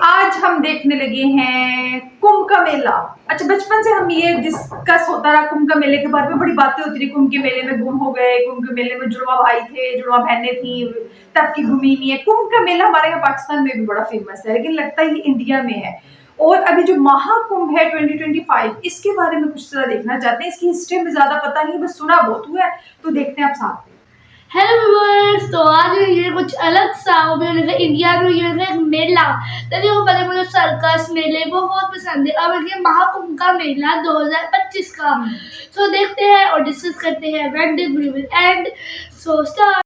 आज हम देखने लगे हैं कुंभ का मेला। अच्छा, बचपन से हम ये डिस्कस होता रहा कुंभ का मेले के बारे में, बड़ी बातें होती रही। कुंभ के मेले में गुम हो गए, कुंभ के मेले में जुड़वा भाई थे, जुड़वा बहनें थी, तब की घूमी नहीं है। कुंभ का मेला हमारे यहाँ पाकिस्तान में भी बड़ा फेमस है, लेकिन लगता है ये इंडिया में है। और अभी जो महाकुंभ है 2025, इसके बारे में कुछ तरह देखना चाहते हैं। इसकी हिस्ट्री में ज्यादा पता नहीं, बस सुना बहुत हुआ है, तो देखते हैं आप साथ में। हेलो व्यूअर्स, तो आज ये कुछ अलग सा इंडिया में ये एक मेला, तभी वो पता मुझे सर्कस मेले वो बहुत पसंद है। अब ये महाकुंभ का मेला 2025 का, तो देखते हैं और डिस्कस करते हैं what the we will and so start.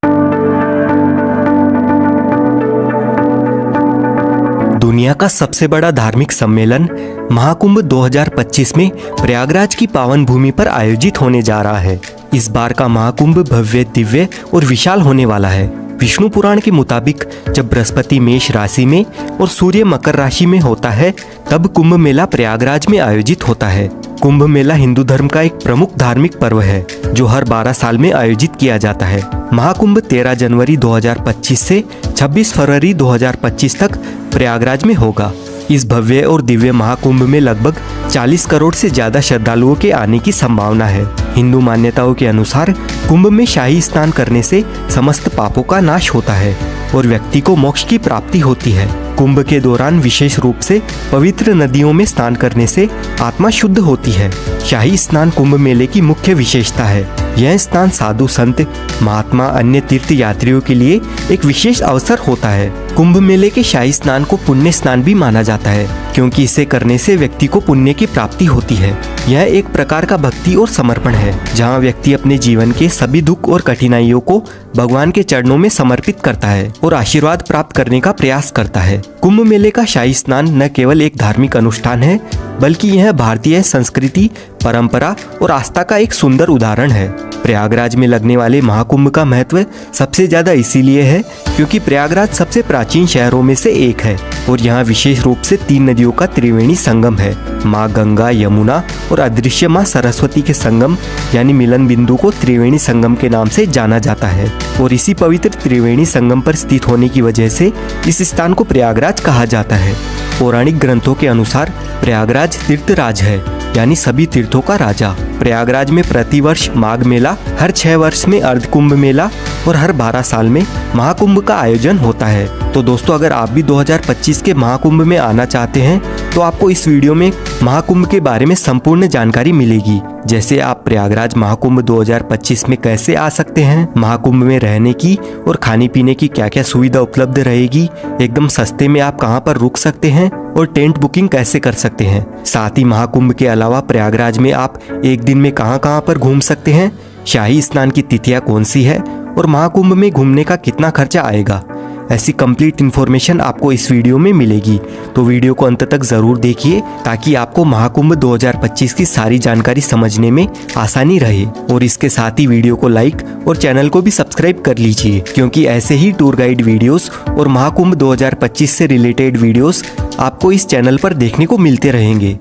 दुनिया का सबसे बड़ा धार्मिक सम्मेलन महाकुंभ 2025 में प्रयागराज की पावन भूमि पर आयोजित होने जा रहा है। इस बार का महाकुंभ भव्य, दिव्य और विशाल होने वाला है। विष्णु पुराण के मुताबिक जब बृहस्पति मेष राशि में और सूर्य मकर राशि में होता है, तब कुंभ मेला प्रयागराज में आयोजित होता है। कुंभ मेला हिंदू धर्म का एक प्रमुख धार्मिक पर्व है, जो हर 12 साल में आयोजित किया जाता है। महाकुंभ 13 जनवरी 2025 से 26 फरवरी 2025 तक प्रयागराज में होगा। इस भव्य और दिव्य महाकुंभ में लगभग 40 करोड़ से ज्यादा श्रद्धालुओं के आने की संभावना है। हिंदू मान्यताओं के अनुसार कुंभ में शाही स्नान करने से समस्त पापों का नाश होता है और व्यक्ति को मोक्ष की प्राप्ति होती है। कुंभ के दौरान विशेष रूप से पवित्र नदियों में स्नान करने से आत्मा शुद्ध होती है। शाही स्नान कुंभ मेले की मुख्य विशेषता है। यह स्नान साधु संत, महात्मा, अन्य तीर्थ यात्रियों के लिए एक विशेष अवसर होता है। कुंभ मेले के शाही स्नान को पुण्य स्नान भी माना जाता है, क्योंकि इसे करने से व्यक्ति को पुण्य की प्राप्ति होती है। यह एक प्रकार का भक्ति और समर्पण है, जहाँ व्यक्ति अपने जीवन के सभी दुख और कठिनाइयों को भगवान के चरणों में समर्पित करता है और आशीर्वाद प्राप्त करने का प्रयास करता है। कुंभ मेले का शाही स्नान न केवल एक धार्मिक अनुष्ठान है, बल्कि यह भारतीय संस्कृति, परंपरा और आस्था का एक सुंदर उदाहरण है। प्रयागराज में लगने वाले महाकुंभ का महत्व सबसे ज्यादा इसीलिए है क्योंकि प्रयागराज सबसे प्राचीन शहरों में से एक है और यहाँ विशेष रूप से 3 नदियों का त्रिवेणी संगम है। माँ गंगा, यमुना और अदृश्य माँ सरस्वती के संगम यानी मिलन बिंदु को त्रिवेणी संगम के नाम से जाना जाता है और इसी पवित्र त्रिवेणी संगम पर स्थित होने की वजह से इस स्थान को प्रयागराज कहा जाता है। पौराणिक ग्रंथों के अनुसार प्रयागराज तीर्थराज है, यानी सभी तीर्थों का राजा। प्रयागराज में प्रतिवर्ष माघ मेला, हर 6 वर्ष में अर्धकुंभ मेला और हर 12 साल में महाकुंभ का आयोजन होता है। तो दोस्तों, अगर आप भी 2025 के महाकुंभ में आना चाहते हैं तो आपको इस वीडियो में महाकुंभ के बारे में संपूर्ण जानकारी मिलेगी, जैसे आप प्रयागराज महाकुंभ 2025 में कैसे आ सकते हैं, महाकुंभ में रहने की और खाने पीने की क्या क्या सुविधा उपलब्ध रहेगी, एकदम सस्ते में आप कहां पर रुक सकते हैं और टेंट बुकिंग कैसे कर सकते हैं। साथ ही महाकुंभ के अलावा प्रयागराज में आप एक दिन में कहां पर घूम सकते हैं, शाही स्नान की तिथियां कौन सी है और महाकुंभ में घूमने का कितना खर्चा आएगा। ऐसी कंप्लीट इन्फॉर्मेशन आपको इस वीडियो में मिलेगी, तो वीडियो को अंत तक जरूर देखिए ताकि आपको महाकुंभ 2025 की सारी जानकारी समझने में आसानी रहे। और इसके साथ ही वीडियो को लाइक और चैनल को भी सब्सक्राइब कर लीजिए, क्योंकि ऐसे ही टूर गाइड वीडियोस और महाकुंभ 2025 से रिलेटेड वीडियोस आपको इस चैनल पर देखने को मिलते रहेंगे।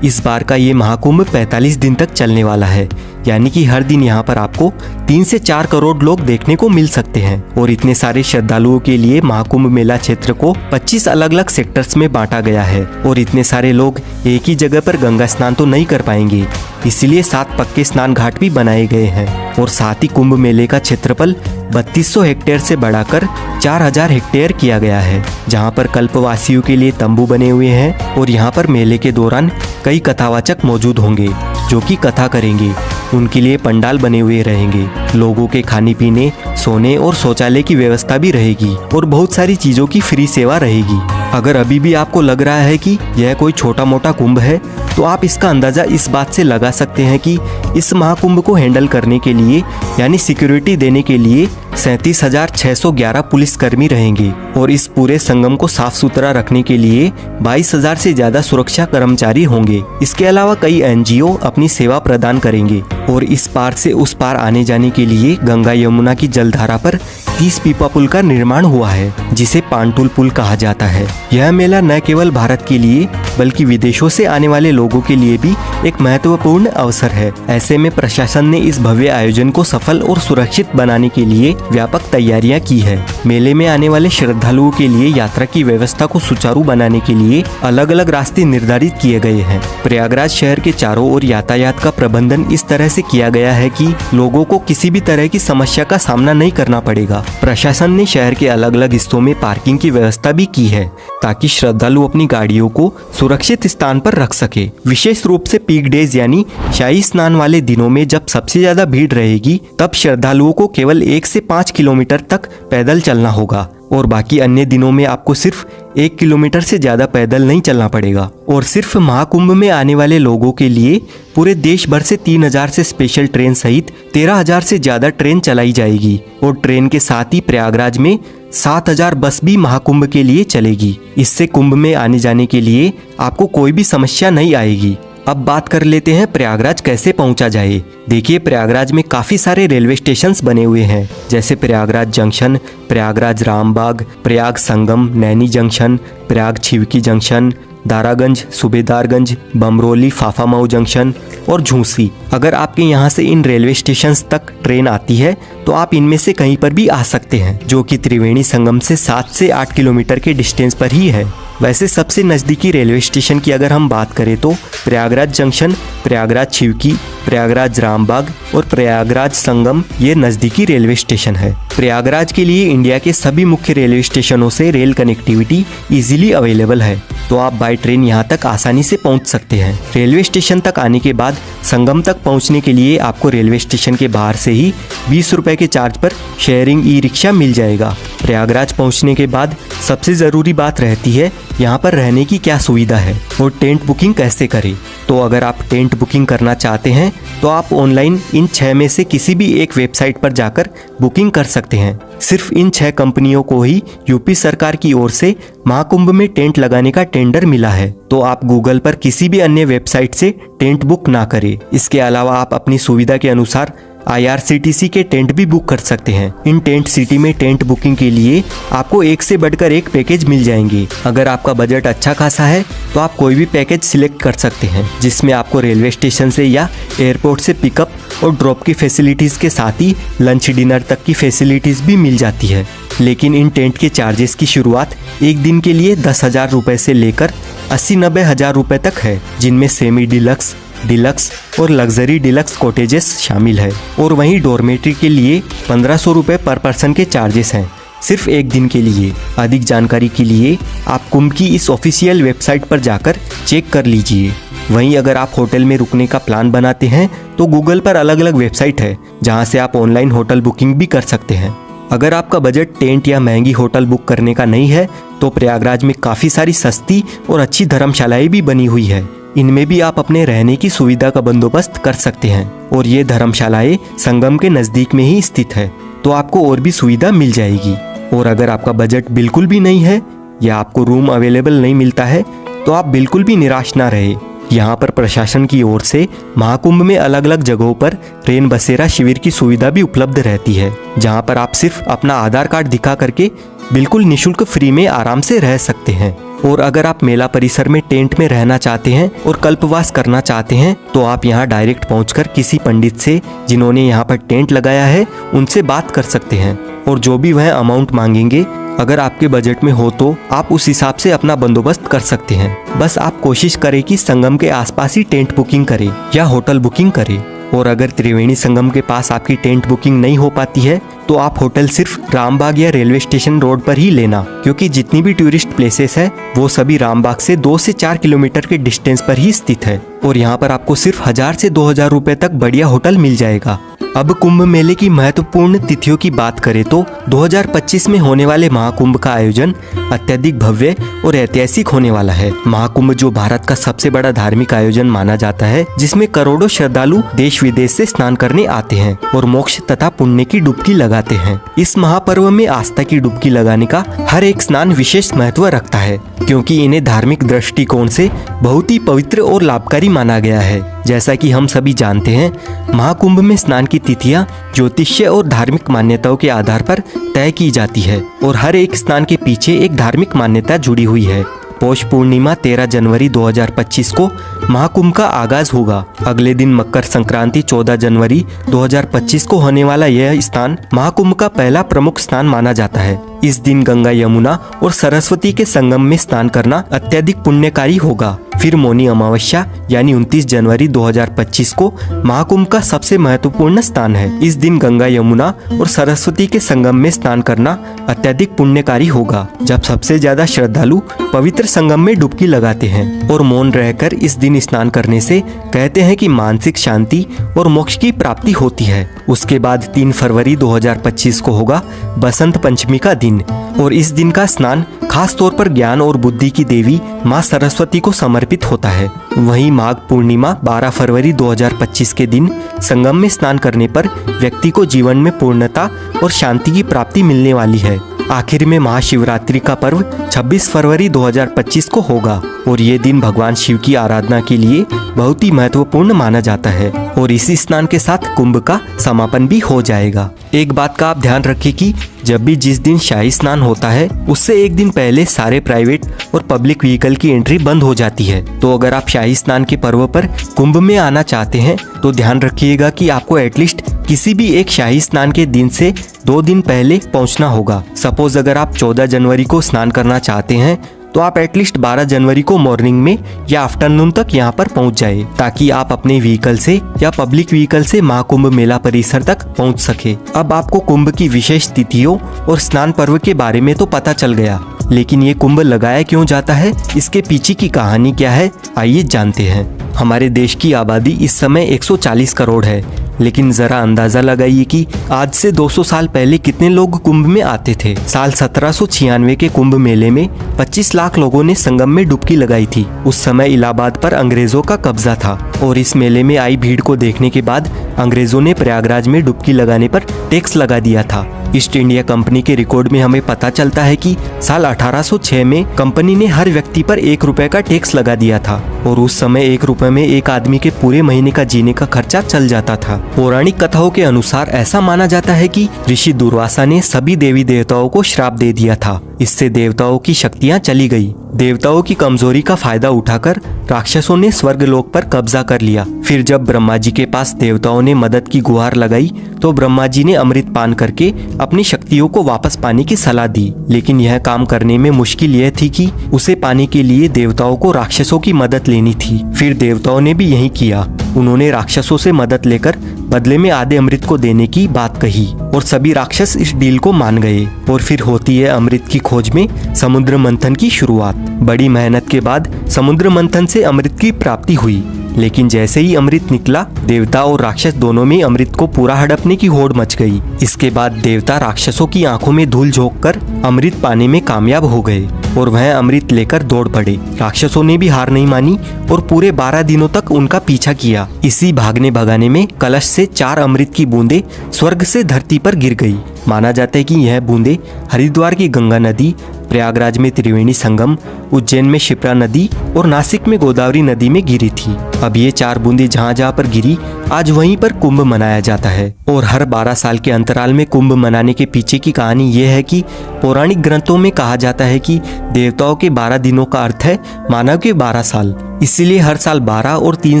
इस बार का ये महाकुंभ 45 दिन तक चलने वाला है, यानी कि हर दिन यहाँ पर आपको 3 से 4 करोड़ लोग देखने को मिल सकते हैं। और इतने सारे श्रद्धालुओं के लिए महाकुंभ मेला क्षेत्र को 25 अलग अलग सेक्टर्स में बांटा गया है और इतने सारे लोग एक ही जगह पर गंगा स्नान तो नहीं कर पाएंगे, इसलिए 7 पक्के स्नान घाट भी बनाए गए हैं। और साथ ही कुंभ मेले का क्षेत्रफल 3200 हेक्टेयर से बढ़ाकर 4000 हेक्टेयर किया गया है, जहां पर कल्पवासियों के लिए तंबू बने हुए हैं और यहां पर मेले के दौरान कई कथावाचक मौजूद होंगे जो कि कथा करेंगे। उनके लिए पंडाल बने हुए रहेंगे, लोगों के खाने पीने, सोने और शौचालय की व्यवस्था भी रहेगी और बहुत सारी चीजों की फ्री सेवा रहेगी। अगर अभी भी आपको लग रहा है कि यह कोई छोटा मोटा कुंभ है, तो आप इसका अंदाजा इस बात से लगा सकते हैं कि इस महाकुंभ को हैंडल करने के लिए यानी सिक्योरिटी देने के लिए 37,611 पुलिसकर्मी रहेंगे और इस पूरे संगम को साफ सुथरा रखने के लिए 22,000 से ज्यादा सुरक्षा कर्मचारी होंगे। इसके अलावा कई NGO अपनी सेवा प्रदान करेंगे और इस पार से उस पार आने जाने के लिए गंगा यमुना की जलधारा पर 30 पीपा पुल का निर्माण हुआ है, जिसे पांटुल पुल कहा जाता है। यह मेला न केवल भारत के लिए बल्कि विदेशों से आने वाले लोगों के लिए भी एक महत्वपूर्ण अवसर है। ऐसे में प्रशासन ने इस भव्य आयोजन को सफल और सुरक्षित बनाने के लिए व्यापक तैयारियां की है। मेले में आने वाले श्रद्धालुओं के लिए यात्रा की व्यवस्था को सुचारू बनाने के लिए अलग अलग रास्ते निर्धारित किए गए हैं। प्रयागराज शहर के चारों ओर यातायात का प्रबंधन इस तरह से किया गया है कि लोगों को किसी भी तरह की समस्या का सामना नहीं करना पड़ेगा। प्रशासन ने शहर के अलग अलग हिस्सों में पार्किंग की व्यवस्था भी की है ताकि श्रद्धालु अपनी गाड़ियों को सुरक्षित स्थान पर रख सके। विशेष रूप से पीक डेज यानी शाही स्नान वाले दिनों में जब सबसे ज्यादा भीड़ रहेगी, तब श्रद्धालुओं को केवल 1 से 5 किलोमीटर तक पैदल चलना होगा और बाकी अन्य दिनों में आपको सिर्फ 1 किलोमीटर से ज्यादा पैदल नहीं चलना पड़ेगा। और सिर्फ महाकुंभ में आने वाले लोगों के लिए पूरे देश भर से 3000 से स्पेशल ट्रेन सहित 13000 से ज्यादा ट्रेन चलाई जाएगी और ट्रेन के साथ ही प्रयागराज में 7000 बस भी महाकुंभ के लिए चलेगी। इससे कुंभ में आने जाने के लिए आपको कोई भी समस्या नहीं आएगी। अब बात कर लेते हैं प्रयागराज कैसे पहुंचा जाए। देखिए, प्रयागराज में काफी सारे रेलवे स्टेशंस बने हुए हैं, जैसे Prayagraj junction, Prayagraj Rambagh, Prayag Sangam, Naini junction, Prayag Chheoki junction, Daraganj, Subedarganj, Bamrauli, Phaphamau junction और झूसी। अगर आपके यहाँ से इन रेलवे स्टेशंस तक ट्रेन आती है तो आप इनमें से कहीं पर भी आ सकते हैं, जो कि त्रिवेणी संगम से 7 से 8 किलोमीटर के डिस्टेंस पर ही है। वैसे सबसे नज़दीकी रेलवे स्टेशन की अगर हम बात करें तो प्रयागराज जंक्शन, प्रयागराज छिवकी, प्रयागराज रामबाग और प्रयागराज संगम ये नज़दीकी रेलवे स्टेशन है। प्रयागराज के लिए इंडिया के सभी मुख्य रेलवे स्टेशनों से रेल कनेक्टिविटी इजीली अवेलेबल है, तो आप बाय ट्रेन यहाँ तक आसानी से पहुँच सकते हैं। रेलवे स्टेशन तक आने के बाद संगम तक पहुँचने के लिए आपको रेलवे स्टेशन के बाहर से ही 20 रुपए के चार्ज पर शेयरिंग ई रिक्शा मिल जाएगा। प्रयागराज पहुँचने के बाद सबसे ज़रूरी बात रहती है यहाँ पर रहने की क्या सुविधा है और टेंट बुकिंग कैसे करें। तो अगर आप टेंट बुकिंग करना चाहते हैं तो आप ऑनलाइन इन 6 में से किसी भी एक वेबसाइट पर जाकर बुकिंग कर सकते हैं। सिर्फ इन 6 कंपनियों को ही यूपी सरकार की ओर से महाकुंभ में टेंट लगाने का टेंडर मिला है, तो आप गूगल पर किसी भी अन्य वेबसाइट से टेंट बुक ना करें। इसके अलावा आप अपनी सुविधा के अनुसार IRCTC के टेंट भी बुक कर सकते हैं। इन टेंट सिटी में टेंट बुकिंग के लिए आपको एक से बढ़कर एक पैकेज मिल जाएंगे। अगर आपका बजट अच्छा खासा है तो आप कोई भी पैकेज सिलेक्ट कर सकते हैं, जिसमें आपको रेलवे स्टेशन से या एयरपोर्ट से पिकअप और ड्रॉप की फैसिलिटीज़ के साथ ही लंच डिनर तक की फैसिलिटीज़ भी मिल जाती है। लेकिन इन टेंट के चार्जेस की शुरुआत एक दिन के लिए 10,000 रुपये से लेकर 80-90 हज़ार रुपये तक है, जिनमें सेमी डिलक्स, डिलक्स और लग्जरी डिलक्स कॉटेजेस शामिल है। और वहीं डॉर्मेट्री के लिए 1500 रुपये पर पर्सन के चार्जेस हैं, सिर्फ एक दिन के लिए। अधिक जानकारी के लिए आप कुंभ की इस ऑफिशियल वेबसाइट पर जाकर चेक कर लीजिए। वहीं अगर आप होटल में रुकने का प्लान बनाते हैं तो गूगल पर अलग अलग वेबसाइट है जहां से आप ऑनलाइन होटल बुकिंग भी कर सकते हैं। अगर आपका बजट टेंट या महंगी होटल बुक करने का नहीं है तो प्रयागराज में काफ़ी सारी सस्ती और अच्छी धर्मशालाएं भी बनी हुई है। इनमें भी आप अपने रहने की सुविधा का बंदोबस्त कर सकते हैं और ये धर्मशालाएं संगम के नज़दीक में ही स्थित है, तो आपको और भी सुविधा मिल जाएगी। और अगर आपका बजट बिल्कुल भी नहीं है या आपको रूम अवेलेबल नहीं मिलता है तो आप बिल्कुल भी निराश ना रहे। यहाँ पर प्रशासन की ओर से महाकुंभ में अलग अलग जगहों पर रेन बसेरा शिविर की सुविधा भी उपलब्ध रहती है, जहाँ पर आप सिर्फ अपना आधार कार्ड दिखा करके बिल्कुल निःशुल्क फ्री में आराम से रह सकते हैं। और अगर आप मेला परिसर में टेंट में रहना चाहते हैं और कल्पवास करना चाहते हैं तो आप यहाँ डायरेक्ट पहुंचकर किसी पंडित से जिन्होंने यहाँ पर टेंट लगाया है उनसे बात कर सकते हैं, और जो भी वह अमाउंट मांगेंगे अगर आपके बजट में हो तो आप उस हिसाब से अपना बंदोबस्त कर सकते हैं। बस आप कोशिश करें कि संगम के आसपास ही टेंट बुकिंग करें या होटल बुकिंग करें। और अगर त्रिवेणी संगम के पास आपकी टेंट बुकिंग नहीं हो पाती है तो आप होटल सिर्फ रामबाग या रेलवे स्टेशन रोड पर ही लेना, क्योंकि जितनी भी टूरिस्ट प्लेसेस है वो सभी रामबाग से 2 से 4 किलोमीटर के डिस्टेंस पर ही स्थित है। और यहाँ पर आपको सिर्फ 1000 से 2000 रुपए तक बढ़िया होटल मिल जाएगा। अब कुंभ मेले की महत्वपूर्ण तिथियों की बात करें तो 2025 में होने वाले महाकुंभ का आयोजन अत्यधिक भव्य और ऐतिहासिक होने वाला है। महाकुंभ जो भारत का सबसे बड़ा धार्मिक आयोजन माना जाता है, जिसमें करोड़ों श्रद्धालु देश विदेश से स्नान करने आते हैं और मोक्ष तथा पुण्य की डुबकी लगाते हैं। इस महापर्व में आस्था की डुबकी लगाने का हर एक स्नान विशेष महत्व रखता है, क्योंकि इन्हें धार्मिक दृष्टिकोण से बहुत ही पवित्र और लाभकारी माना गया है। जैसा कि हम सभी जानते हैं, महाकुंभ में स्नान की तिथियां ज्योतिष्य और धार्मिक मान्यताओं के आधार पर तय की जाती है और हर एक स्नान के पीछे एक धार्मिक मान्यता जुड़ी हुई है। पौष पूर्णिमा 13 जनवरी 2025 को महाकुंभ का आगाज होगा। अगले दिन मकर संक्रांति 14 जनवरी 2025 को होने वाला यह स्नान महाकुंभ का पहला प्रमुख स्नान माना जाता है। इस दिन गंगा, यमुना और सरस्वती के संगम में स्नान करना अत्यधिक पुण्यकारी होगा। फिर मौनी अमावस्या यानी 29 जनवरी 2025 को महाकुंभ का सबसे महत्वपूर्ण स्नान है। इस दिन गंगा, यमुना और सरस्वती के संगम में स्नान करना अत्यधिक पुण्यकारी होगा, जब सबसे ज्यादा श्रद्धालु पवित्र संगम में डुबकी लगाते हैं और मौन रहकर इस दिन स्नान करने से कहते हैं कि मानसिक शांति और मोक्ष की प्राप्ति होती है। उसके बाद 3 फरवरी 2025 को होगा बसंत पंचमी का दिन और इस दिन का स्नान खास तौर पर ज्ञान और बुद्धि की देवी माँ सरस्वती को समर्पित होता है। वहीं माघ पूर्णिमा 12 फरवरी 2025 के दिन संगम में स्नान करने पर व्यक्ति को जीवन में पूर्णता और शांति की प्राप्ति मिलने वाली है। आखिर में महाशिवरात्रि का पर्व 26 फरवरी 2025 को होगा और ये दिन भगवान शिव की आराधना के लिए बहुत ही महत्वपूर्ण माना जाता है और इसी स्नान के साथ कुंभ का समापन भी हो जाएगा। एक बात का आप ध्यान रखें कि जब भी जिस दिन शाही स्नान होता है उससे एक दिन पहले सारे प्राइवेट और पब्लिक व्हीकल की एंट्री बंद हो जाती है। तो अगर आप शाही स्नान के पर्व पर कुंभ में आना चाहते हैं तो ध्यान रखिएगा कि आपको एटलीस्ट किसी भी एक शाही स्नान के दिन से 2 दिन पहले पहुंचना होगा। सपोज अगर आप 14 जनवरी को स्नान करना चाहते हैं तो आप एटलीस्ट 12 जनवरी को मॉर्निंग में या आफ्टरनून तक यहाँ पर पहुँच जाए, ताकि आप अपने व्हीकल से या पब्लिक व्हीकल से महाकुंभ मेला परिसर तक पहुँच सके। अब आपको कुंभ की विशेष तिथियों और स्नान पर्व के बारे में तो पता चल गया, लेकिन ये कुंभ लगाया क्यों जाता है, इसके पीछे की कहानी क्या है, आइए जानते हैं। हमारे देश की आबादी इस समय 140 करोड़ है, लेकिन जरा अंदाजा लगाइए कि आज से 200 साल पहले कितने लोग कुंभ में आते थे। साल 1796 के कुंभ मेले में 25 लाख लोगों ने संगम में डुबकी लगाई थी। उस समय इलाहाबाद पर अंग्रेजों का कब्जा था और इस मेले में आई भीड़ को देखने के बाद अंग्रेजों ने प्रयागराज में डुबकी लगाने पर टैक्स लगा दिया था। ईस्ट इंडिया कंपनी के रिकॉर्ड में हमें पता चलता है कि साल 1806 में कंपनी ने हर व्यक्ति पर 1 रुपए का टैक्स लगा दिया था और उस समय 1 रुपए में एक आदमी के पूरे महीने का जीने का खर्चा चल जाता था। पौराणिक कथाओं के अनुसार ऐसा माना जाता है कि ऋषि दुर्वासा ने सभी देवी देवताओं को श्राप दे दिया था। इससे देवताओं की शक्तियां चली गई। देवताओं की कमजोरी का फायदा उठाकर राक्षसों ने स्वर्गलोक पर कब्जा कर लिया। फिर जब ब्रह्मा जी के पास देवताओं ने मदद की गुहार लगाई तो ब्रह्मा जी ने अमृत पान करके अपनी शक्तियों को वापस पाने की सलाह दी, लेकिन यह काम करने में मुश्किल यह थी कि उसे पाने के लिए देवताओं को राक्षसों की मदद लेनी थी। फिर देवताओं ने भी यही किया। उन्होंने राक्षसों से मदद लेकर बदले में आधे अमृत को देने की बात कही और सभी राक्षस इस डील को मान गए और फिर होती है अमृत की खोज में समुद्र मंथन की शुरुआत। बड़ी मेहनत के बाद समुद्र मंथन से अमृत की प्राप्ति हुई, लेकिन जैसे ही अमृत निकला देवता और राक्षस दोनों में अमृत को पूरा हड़पने की होड़ मच गई। इसके बाद देवता राक्षसों की आंखों में धूल झोंककर अमृत पाने में कामयाब हो गए और वह अमृत लेकर दौड़ पड़े। राक्षसों ने भी हार नहीं मानी और पूरे 12 दिनों तक उनका पीछा किया। इसी भागने भगाने में कलश से 4 अमृत की बूंदें स्वर्ग से धरती पर गिर गई। माना जाता है कि यह बूंदें हरिद्वार की गंगा नदी, प्रयागराज में त्रिवेणी संगम, उज्जैन में शिप्रा नदी और नासिक में गोदावरी नदी में गिरी थी। अब ये 4 बूंदें जहाँ जहाँ पर गिरी आज वहीं पर कुंभ मनाया जाता है और हर 12 साल के अंतराल में कुंभ मनाने के पीछे की कहानी ये है कि पौराणिक ग्रंथों में कहा जाता है कि देवताओं के 12 दिनों का अर्थ है मानव के 12 साल। इसीलिए हर साल 12 और 3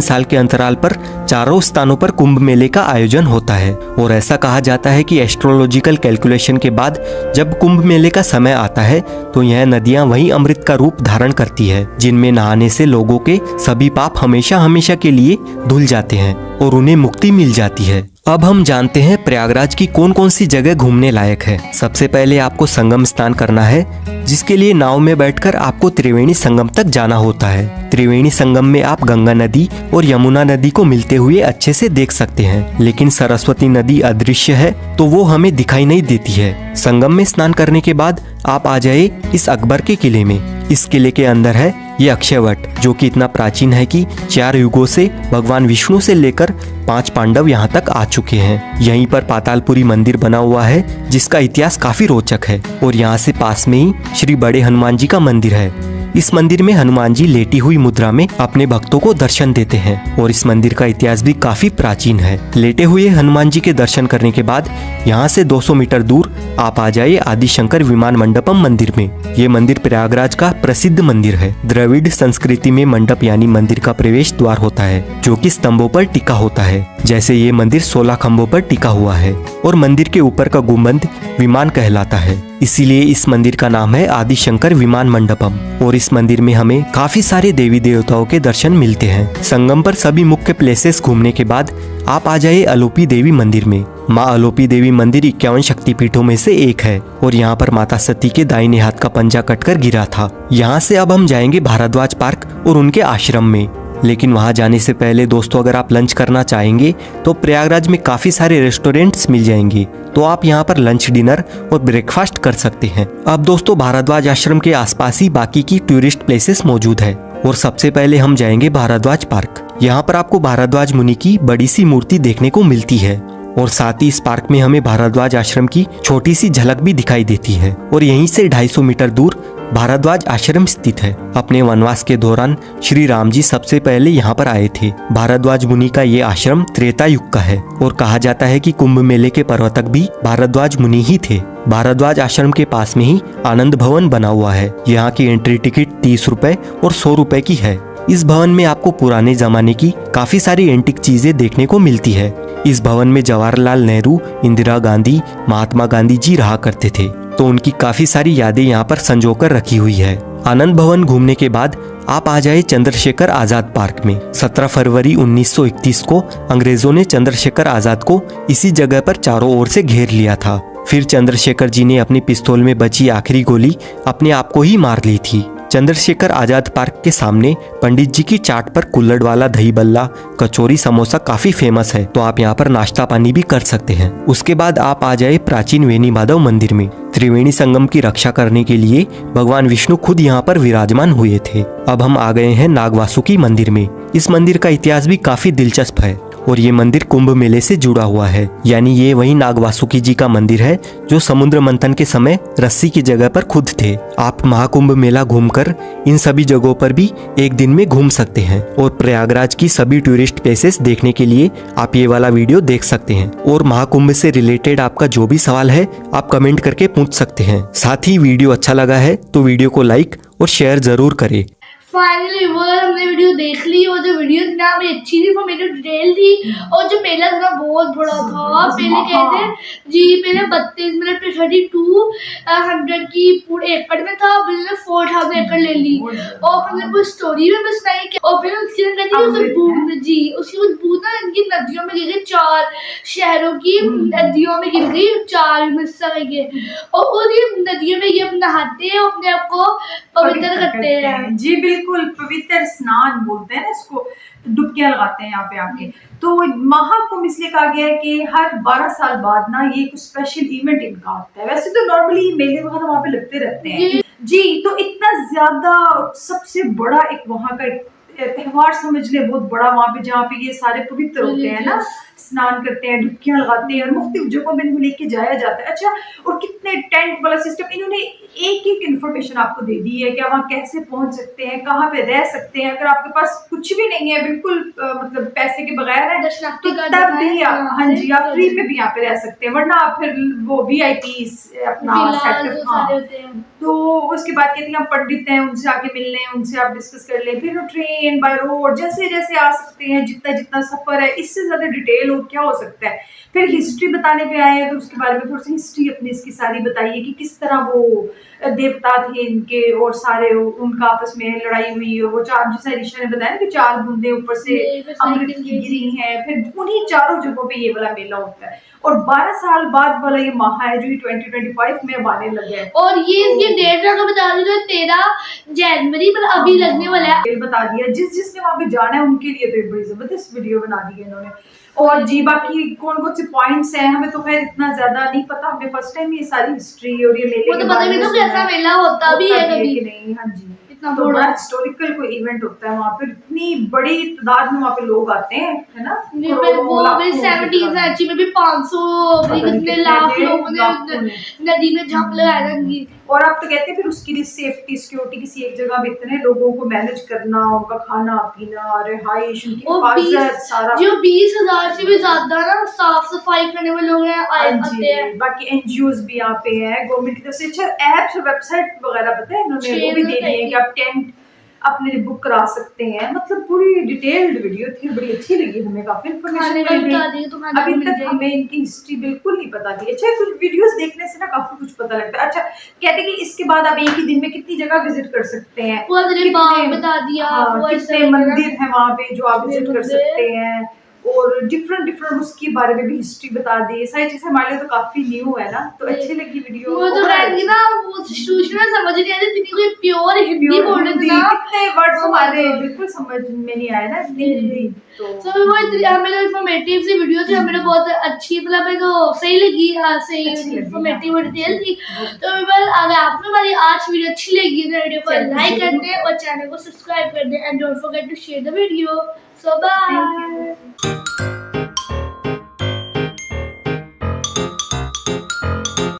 साल के अंतराल पर चारों स्थानों पर कुंभ मेले का आयोजन होता है और ऐसा कहा जाता है कि एस्ट्रोलॉजिकल कैलकुलेशन के बाद जब कुंभ मेले का समय आता है तो यह नदियां वही अमृत का रूप धारण करती है, जिनमें नहाने से लोगों के सभी पाप हमेशा हमेशा के लिए धुल जाते हैं और उन्हें मुक्ति मिल जाती है। अब हम जानते हैं प्रयागराज की कौन कौन सी जगह घूमने लायक है। सबसे पहले आपको संगम स्नान करना है, जिसके लिए नाव में बैठकर आपको त्रिवेणी संगम तक जाना होता है। त्रिवेणी संगम में आप गंगा नदी और यमुना नदी को मिलते हुए अच्छे से देख सकते हैं, लेकिन सरस्वती नदी अदृश्य है तो वो हमें दिखाई नहीं देती है। संगम में स्नान करने के बाद आप आ जाए इस अकबर के किले में। इस किले के अंदर है ये अक्षयवट, जो कि इतना प्राचीन है कि 4 युगों से भगवान विष्णु से लेकर 5 पांडव यहाँ तक आ चुके हैं। यहीं पर पातालपुरी मंदिर बना हुआ है, जिसका इतिहास काफी रोचक है और यहाँ से पास में ही श्री बड़े हनुमान जी का मंदिर है। इस मंदिर में हनुमान जी लेटी हुई मुद्रा में अपने भक्तों को दर्शन देते हैं और इस मंदिर का इतिहास भी काफी प्राचीन है। लेटे हुए हनुमान जी के दर्शन करने के बाद यहाँ से 200 मीटर दूर आप आ जाइए आदिशंकर विमान मंडपम मंदिर में। ये मंदिर प्रयागराज का प्रसिद्ध मंदिर है। द्रविड़ संस्कृति में मंडप यानी मंदिर का प्रवेश द्वार होता है जो कि स्तंभों पर टिका होता है। जैसे ये मंदिर 16 खंभों पर टिका हुआ है और मंदिर के ऊपर का गुंबद विमान कहलाता है, इसीलिए इस मंदिर का नाम है आदिशंकर विमान मंडपम। और इस मंदिर में हमें काफी सारे देवी देवताओं के दर्शन मिलते हैं। संगम पर सभी मुख्य प्लेसेस घूमने के बाद आप आ जाइए अलोपी देवी मंदिर में। माँ अलोपी देवी मंदिर 51 शक्तिपीठों में से एक है और यहाँ पर माता सती के दाहिने हाथ का पंजा कटकर गिरा था। यहाँ से अब हम जाएंगे भारद्वाज पार्क और उनके आश्रम में। लेकिन वहां जाने से पहले दोस्तों, अगर आप लंच करना चाहेंगे तो प्रयागराज में काफी सारे रेस्टोरेंट्स मिल जाएंगे, तो आप यहां पर लंच, डिनर और ब्रेकफास्ट कर सकते हैं। अब दोस्तों, भारद्वाज आश्रम के आसपास ही बाकी की टूरिस्ट प्लेसेस मौजूद है और सबसे पहले हम जाएंगे भारद्वाज पार्क। यहाँ पर आपको भारद्वाज मुनि की बड़ी सी मूर्ति देखने को मिलती है और साथ ही इस पार्क में हमें भारद्वाज आश्रम की छोटी सी झलक भी दिखाई देती है। और यहीं से 250 मीटर दूर भारद्वाज आश्रम स्थित है। अपने वनवास के दौरान श्री राम जी सबसे पहले यहाँ पर आए थे। भारद्वाज मुनि का ये आश्रम त्रेता युग का है और कहा जाता है कि कुंभ मेले के प्रवर्तक भी भारद्वाज मुनि ही थे। भारद्वाज आश्रम के पास में ही आनंद भवन बना हुआ है। यहाँ की एंट्री टिकट 30 रुपए और 100 रुपए की है। इस भवन में आपको पुराने जमाने की काफी सारी एंटिक चीजें देखने को मिलती है। इस भवन में जवाहरलाल नेहरू, इंदिरा गांधी, महात्मा गांधी जी रहा करते थे, तो उनकी काफी सारी यादें यहाँ पर संजोकर रखी हुई है। आनंद भवन घूमने के बाद आप आ जाए चंद्रशेखर आजाद पार्क में। 17 फरवरी 1931 को अंग्रेजों ने चंद्रशेखर आजाद को इसी जगह पर चारों ओर से घेर लिया था। फिर चंद्रशेखर जी ने अपनी पिस्तौल में बची आखिरी गोली अपने आप को ही मार ली थी। चंद्रशेखर आजाद पार्क के सामने पंडित जी की चाट पर कुल्हड़ वाला दही बल्ला, कचौरी, समोसा काफी फेमस है, तो आप यहाँ पर नाश्ता पानी भी कर सकते हैं। उसके बाद आप आ जाए प्राचीन वेणी माधव मंदिर में। त्रिवेणी संगम की रक्षा करने के लिए भगवान विष्णु खुद यहाँ पर विराजमान हुए थे। अब हम आ गए हैं नागवासुकी मंदिर में। इस मंदिर का इतिहास भी काफी दिलचस्प है और ये मंदिर कुंभ मेले से जुड़ा हुआ है, यानी ये वही नागवासुकी जी का मंदिर है जो समुद्र मंथन के समय रस्सी की जगह पर खुद थे। आप महाकुंभ मेला घूमकर इन सभी जगहों पर भी एक दिन में घूम सकते हैं और प्रयागराज की सभी टूरिस्ट प्लेसेस देखने के लिए आप ये वाला वीडियो देख सकते हैं। और महाकुंभ से रिलेटेड आपका जो भी सवाल है आप कमेंट करके पूछ सकते हैं। साथ ही वीडियो अच्छा लगा है तो वीडियो को लाइक और शेयर जरूर करें। फाइनली वो हमने वीडियो देख ली और जो वीडियो थी ना बड़ी अच्छी थी, वो मेरी डिटेल थी और जो मेला था ना बहुत बड़ा था। पहले कहते हैं जी, पहले 32 मिनट पे 3200 की पूरे एकड़ में था, फिर 4000 एकड़ ले ली और फिर वो स्टोरी में बस नहीं कि और फिर उसकी बूंद जी उसकी कुछ बूंद ना इनकी नदियों में गिर गई, 4 शहरों की नदियों में गिर गई, 4 में गई और उन नदियों में ये नहाते हैं, अपने आप को पवित्र करते हैं। जी बिल्कुल, पवित्र स्नान बोलते हैं ना इसको, डुबकियां लगाते हैं यहाँ पे आके। तो महाकुंभ इसलिए कहा गया है कि हर 12 साल बाद ना ये कुछ स्पेशल इवेंट इनका होता है। वैसे तो नॉर्मली मेले वगैरह वहाँ पे लगते रहते हैं जी, तो इतना ज्यादा सबसे बड़ा एक वहाँ का त्योहार समझ ले, बहुत बड़ा वहाँ पे, जहाँ पे ये सारे पवित्र होते हैं ना, स्नान करते हैं, डुबकियां लगाते हैं और मुख्तलिफ जगहों में इनको लेके जाया जाता है। अच्छा, और कितने टेंट वाला सिस्टम, इन्होंने एक एक इन्फॉर्मेशन आपको दे दी है कि आप वहाँ कैसे पहुंच सकते हैं, कहाँ पे रह सकते हैं। अगर आपके पास कुछ भी नहीं है, बिल्कुल मतलब पैसे के बगैर है, तो तब भी आप, हाँ जी, आप फ्री में भी यहाँ पे रह सकते हैं, वरना आप फिर वो VIP अपना सेटअप, हाँ। तो उसके बाद कहते हैं पंडित हैं, उनसे आके मिल लें, उनसे आप डिस्कस कर लें, फिर ट्रेन बाय रोड जैसे जैसे आ सकते हैं, जितना जितना सफर है, इससे ज्यादा डिटेल और क्या हो सकता है। फिर हिस्ट्री बताने पे आए हैं तो उसके बारे में थोड़ी सी हिस्ट्री अपनी इसकी सारी बताइए कि किस तरह वो देवता थे इनके और सारे उनका आपस में लड़ाई हुई, वो 4, जैसे ऋषि ने बताया ना कि 4 बूंदे ऊपर से अमृत की गिरी हैं, फिर उन्हीं चारों जगहों पे ये वाला मेला होता है। और 12 साल बाद वाला ये माह है जो 2025 में अब आने लगे हैं। और ये डेट अगर बता दी तो 13 जनवरी पर अभी लगने वाला है, बता दिया। जिसने वहाँ पे जाना है उनके लिए तो बड़ी जबरदस्त वीडियो बना दी है इन्होंने। और जी बाकी कौन कौन से पॉइंट्स हैं हमें तो खैर इतना ज्यादा नहीं पता, हमने फर्स्ट टाइम ये सारी हिस्ट्री और ये मेले वो तो पता भी तो कैसा मेला होता भी है कभी नहीं। हाँ जी, इतना बड़ा हिस्टोरिकल कोई इवेंट होता है वहाँ पे, इतनी बड़ी तादाद में वहाँ पे लोग आते हैं, है ना। वो 70s में भी 500 कितने लाख लोगों ने नदी में झांक लगाया था। और आप तो कहते हैं फिर उसके लिए सेफ्टी सिक्योरिटी किसी एक जगह में इतने लोगों को मैनेज करना, उनका खाना पीना, रिहाइश, उनकी और हिफाजत, सारा जो 20,000 से भी ज्यादा ना साफ सफाई करने वाले लोग हैं हाँ आते हैं। जी, बाकी एनजीओज भी यहाँ पे हैं गवर्नमेंट की तरफ से। अच्छा एप्स और वेबसाइट वगैरह पता है इन्होंने वो भी दे दिए हैं कि आप टेंट अपने लिए बुक करा सकते हैं। मतलब पूरी डिटेल्ड वीडियो थी, बड़ी अच्छी लगी हमें, काफी खाने का इन्फॉर्मेशन बता दिए तो खाने अभी को मिल तक जाएगी। हमें इनकी हिस्ट्री बिल्कुल नहीं पता थी। अच्छा कुछ वीडियोस देखने से ना काफी कुछ पता लगता है। अच्छा कहते हैं कि इसके बाद आप एक ही दिन में कितनी जगह विजिट कर सकते हैं, पूरा बाग बता दिया, हाँ, वो ऐसा कितने वगैरह। मंदिर हैं वहाँ पे जो आप कितने विजिट कर मंदिर। सकते हैं, और डिफरेंट उसके बारे में भी हिस्ट्री बता दी। सारी चीजें हमारे लिए तो काफी न्यू है ना, तो अच्छी लगी वीडियो। वो तो कहती ना वो सूचना समझ नहीं आई थी, कोई प्योर हिंदी बोल रहे थे ना, कितने वर्ड्स Oh my हमारे God. बिल्कुल समझ में नहीं आए ना इतनी हिंदी। तो वो हमें तो इन्फॉर्मेटिव सी वीडियो थी, हमें तो बहुत अच्छी, मतलब हमें तो सही लगी, सही अच्छी लगी, इन्फॉर्मेटिव हाँ, डिटेल थी। अच्छी। तो बस अगर आपको हमारी आज वीडियो अच्छी लगी तो वीडियो को चलिए, लाइक कर जरूर। दें और चैनल को सब्सक्राइब कर दें and don't forget to share the video. So Thank bye. you.